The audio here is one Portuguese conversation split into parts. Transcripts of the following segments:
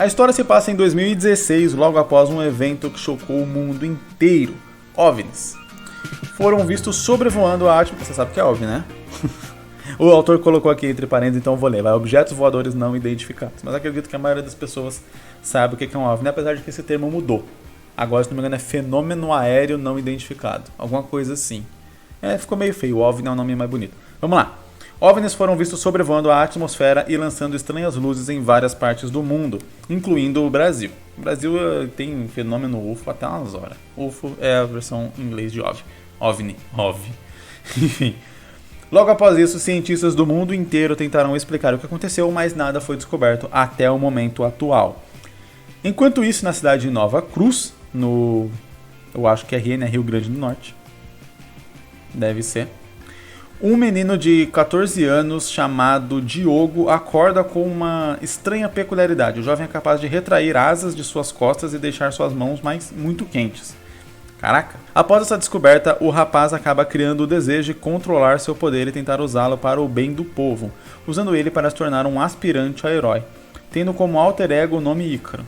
A história se passa em 2016, logo após um evento que chocou o mundo inteiro. OVNIs foram vistos sobrevoando a atmosfera. Você sabe o que é OVNI, né? O autor colocou aqui entre parênteses, então eu vou ler. Vai, objetos voadores não identificados. Mas acredito que a maioria das pessoas sabe o que é um OVNI, apesar de que esse termo mudou. Agora, se não me engano, é fenômeno aéreo não identificado. Alguma coisa assim. Ficou meio feio. O OVNI é um nome mais bonito. Vamos lá. OVNIs foram vistos sobrevoando a atmosfera e lançando estranhas luzes em várias partes do mundo, incluindo o Brasil. O Brasil tem fenômeno UFO até umas horas. UFO é a versão em inglês de OVNI. OVNI. Enfim. Logo após isso, cientistas do mundo inteiro tentaram explicar o que aconteceu, mas nada foi descoberto até o momento atual. Enquanto isso, na cidade de Nova Cruz, eu acho que é Rio Grande do Norte, deve ser, um menino de 14 anos chamado Diogo acorda com uma estranha peculiaridade. O jovem é capaz de retrair asas de suas costas e deixar suas mãos muito quentes. Caraca! Após essa descoberta, o rapaz acaba criando o desejo de controlar seu poder e tentar usá-lo para o bem do povo, usando ele para se tornar um aspirante a herói, tendo como alter ego o nome Ícaro.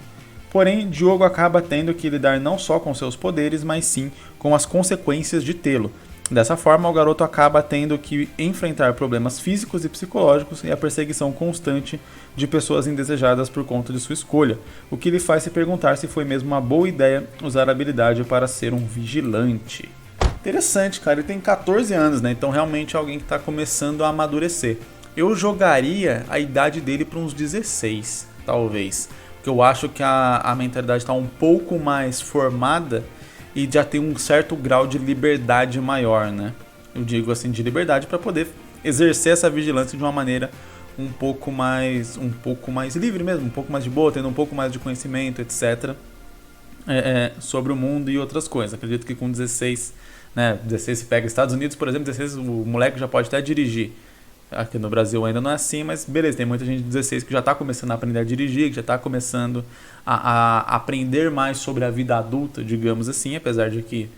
Porém, Diogo acaba tendo que lidar não só com seus poderes, mas sim com as consequências de tê-lo. Dessa forma, o garoto acaba tendo que enfrentar problemas físicos e psicológicos e a perseguição constante de pessoas indesejadas por conta de sua escolha, o que lhe faz se perguntar se foi mesmo uma boa ideia usar a habilidade para ser um vigilante. Interessante, cara, ele tem 14 anos, né? Então realmente é alguém que está começando a amadurecer. Eu jogaria a idade dele para uns 16, talvez, porque eu acho que a mentalidade está um pouco mais formada e já tem um certo grau de liberdade maior, né? Eu digo assim, de liberdade para poder exercer essa vigilância de uma maneira um pouco mais livre mesmo, um pouco mais de boa, tendo um pouco mais de conhecimento, etc. Sobre o mundo e outras coisas. Acredito que com 16, né? 16 se pega Estados Unidos, por exemplo, 16 o moleque já pode até dirigir. Aqui no Brasil ainda não é assim, mas beleza, tem muita gente de 16 que já está começando a aprender a dirigir, que já está começando a aprender mais sobre a vida adulta, digamos assim, apesar de que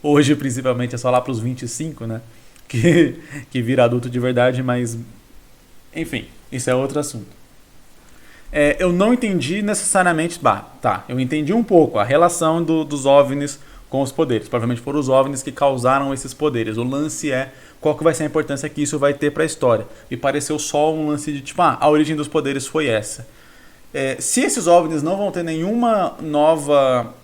hoje principalmente é só lá para os 25, né, que vira adulto de verdade, mas enfim, isso é outro assunto. Eu não entendi necessariamente, eu entendi um pouco a relação dos OVNIs com os poderes. Provavelmente foram os OVNIs que causaram esses poderes. O lance é qual que vai ser a importância que isso vai ter para a história. Me pareceu só um lance de tipo, a origem dos poderes foi essa. Se esses OVNIs não vão ter nenhuma nova...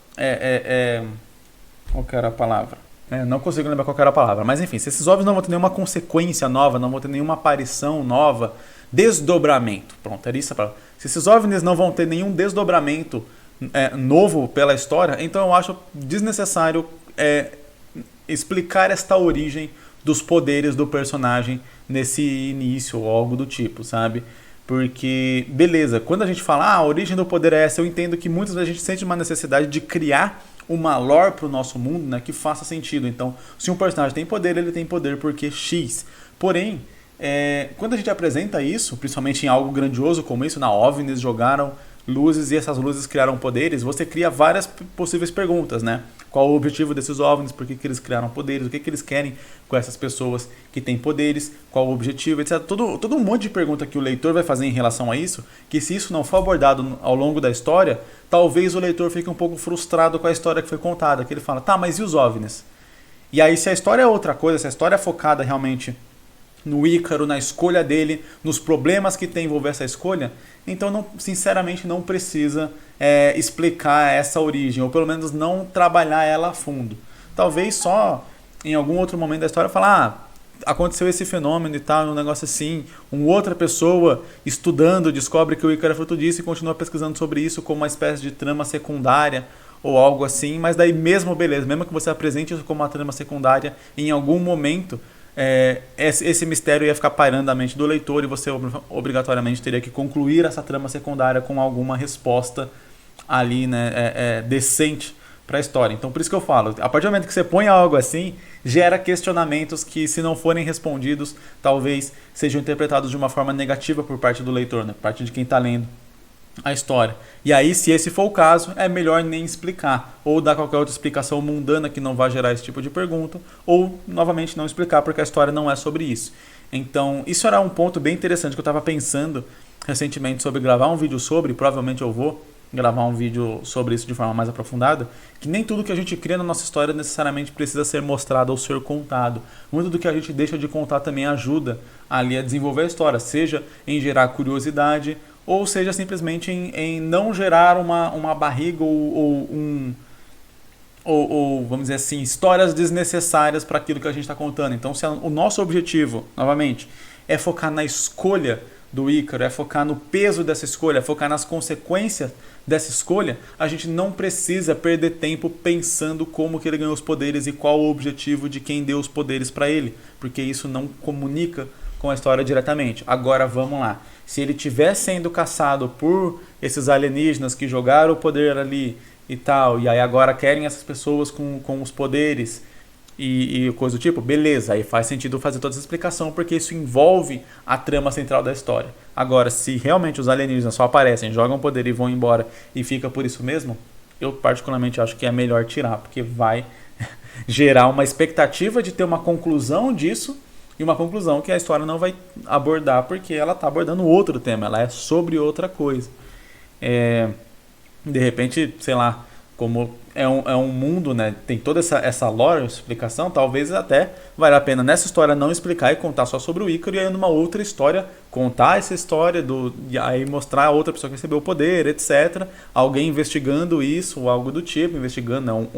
qual que era a palavra? Não consigo lembrar qual que era a palavra. Mas enfim, se esses OVNIs não vão ter nenhuma consequência nova, não vão ter nenhuma aparição nova, desdobramento. Pronto, era isso a palavra. Se esses OVNIs não vão ter nenhum desdobramento novo pela história, então eu acho desnecessário explicar esta origem dos poderes do personagem nesse início ou algo do tipo, sabe? Porque, beleza, quando a gente fala a origem do poder é essa, eu entendo que muitas vezes a gente sente uma necessidade de criar uma lore para o nosso mundo, né, que faça sentido. Então, se um personagem tem poder, ele tem poder porque X. Porém, quando a gente apresenta isso, principalmente em algo grandioso como isso, na OVNIs jogaram luzes e essas luzes criaram poderes, você cria várias possíveis perguntas, né? Qual o objetivo desses OVNIs, por que eles criaram poderes, o que eles querem com essas pessoas que têm poderes, qual o objetivo, etc. Todo um monte de pergunta que o leitor vai fazer em relação a isso, que se isso não for abordado ao longo da história, talvez o leitor fique um pouco frustrado com a história que foi contada, que ele fala, tá, mas e os OVNIs? E aí se a história é outra coisa, se a história é focada realmente no Ícaro, na escolha dele, nos problemas que tem envolver essa escolha, então sinceramente não precisa explicar essa origem, ou pelo menos não trabalhar ela a fundo. Talvez só em algum outro momento da história falar, aconteceu esse fenômeno e tal, um negócio assim, uma outra pessoa estudando descobre que o Ícaro é fruto disso e continua pesquisando sobre isso como uma espécie de trama secundária ou algo assim, mas daí mesmo beleza, mesmo que você apresente isso como uma trama secundária, em algum momento esse mistério ia ficar pairando na mente do leitor e você obrigatoriamente teria que concluir essa trama secundária com alguma resposta ali, né, decente para a história. Então por isso que eu falo, a partir do momento que você põe algo assim, gera questionamentos que, se não forem respondidos, talvez sejam interpretados de uma forma negativa por parte do leitor, né, por parte de quem está lendo a história. E aí, se esse for o caso, é melhor nem explicar, ou dar qualquer outra explicação mundana que não vai gerar esse tipo de pergunta, ou novamente não explicar porque a história não é sobre isso. Então isso era um ponto bem interessante que eu estava pensando recentemente sobre gravar um vídeo sobre, provavelmente eu vou, gravar um vídeo sobre isso de forma mais aprofundada, que nem tudo que a gente cria na nossa história necessariamente precisa ser mostrado ou ser contado. Muito do que a gente deixa de contar também ajuda ali a desenvolver a história, seja em gerar curiosidade, ou seja simplesmente em não gerar uma barriga ou, vamos dizer assim, histórias desnecessárias para aquilo que a gente está contando. Então, se o nosso objetivo, novamente, é focar na escolha do Ícaro, é focar no peso dessa escolha, é focar nas consequências dessa escolha, a gente não precisa perder tempo pensando como que ele ganhou os poderes e qual o objetivo de quem deu os poderes para ele, porque isso não comunica com a história diretamente. Agora vamos lá, se ele estiver sendo caçado por esses alienígenas que jogaram o poder ali e tal, e aí agora querem essas pessoas com os poderes e coisa do tipo, beleza, aí faz sentido fazer toda essa explicação, porque isso envolve a trama central da história. Agora, se realmente os alienígenas só aparecem, jogam poder e vão embora e fica por isso mesmo, eu particularmente acho que é melhor tirar, porque vai gerar uma expectativa de ter uma conclusão disso, e uma conclusão que a história não vai abordar, porque ela está abordando outro tema, ela é sobre outra coisa. De repente, sei lá, como é um mundo, né, tem toda essa lore, explicação, talvez até valha a pena nessa história não explicar e contar só sobre o Ícaro, e aí numa outra história contar essa história, e aí mostrar a outra pessoa que recebeu o poder, etc. Alguém investigando isso, ou algo do tipo, investigando, né,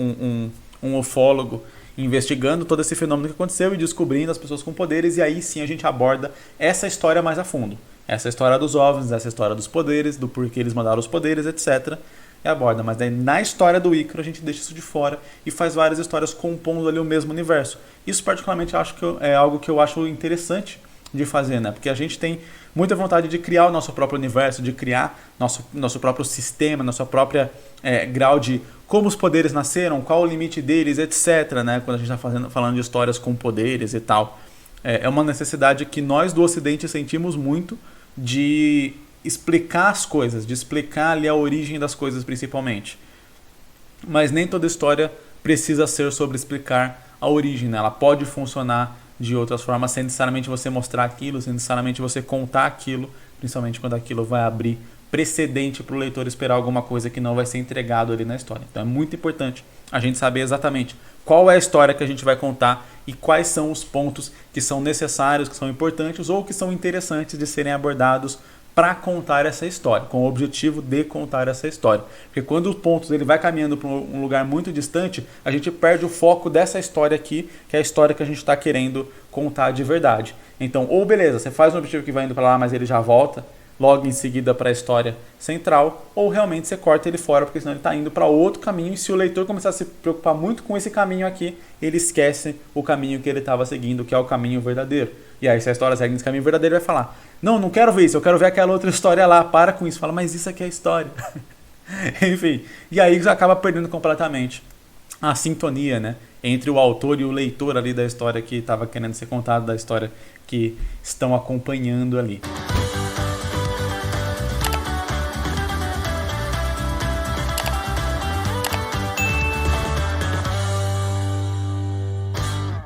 um ufólogo investigando todo esse fenômeno que aconteceu e descobrindo as pessoas com poderes, e aí sim a gente aborda essa história mais a fundo. Essa história dos OVNIs, essa história dos poderes, do porquê eles mandaram os poderes, etc. E aborda, mas daí na história do Ícaro a gente deixa isso de fora e faz várias histórias compondo ali o mesmo universo. Isso particularmente acho que é algo que eu acho interessante de fazer, né? Porque a gente tem muita vontade de criar o nosso próprio universo, de criar nosso próprio sistema, nosso próprio grau de como os poderes nasceram, qual o limite deles, etc. Né? Quando a gente está falando de histórias com poderes e tal. É uma necessidade que nós do Ocidente sentimos muito de explicar as coisas, de explicar ali a origem das coisas principalmente. Mas nem toda história precisa ser sobre explicar a origem, né? Ela pode funcionar de outras formas, sem necessariamente você mostrar aquilo, sem necessariamente você contar aquilo, principalmente quando aquilo vai abrir precedente para o leitor esperar alguma coisa que não vai ser entregado ali na história. Então é muito importante a gente saber exatamente qual é a história que a gente vai contar e quais são os pontos que são necessários, que são importantes ou que são interessantes de serem abordados para contar essa história, com o objetivo de contar essa história. Porque quando os pontos ele vai caminhando para um lugar muito distante, a gente perde o foco dessa história aqui, que é a história que a gente está querendo contar de verdade. Então, ou beleza, você faz um objetivo que vai indo para lá, mas ele já volta logo em seguida para a história central, ou realmente você corta ele fora, porque senão ele está indo para outro caminho, e se o leitor começar a se preocupar muito com esse caminho aqui, ele esquece o caminho que ele estava seguindo, que é o caminho verdadeiro. E aí, se a história segue nesse caminho verdadeiro, ele vai falar: não quero ver isso, eu quero ver aquela outra história lá, para com isso. Fala, mas isso aqui é a história. Enfim, e aí você acaba perdendo completamente a sintonia, né, entre o autor e o leitor ali da história que estava querendo ser contada, da história que estão acompanhando ali.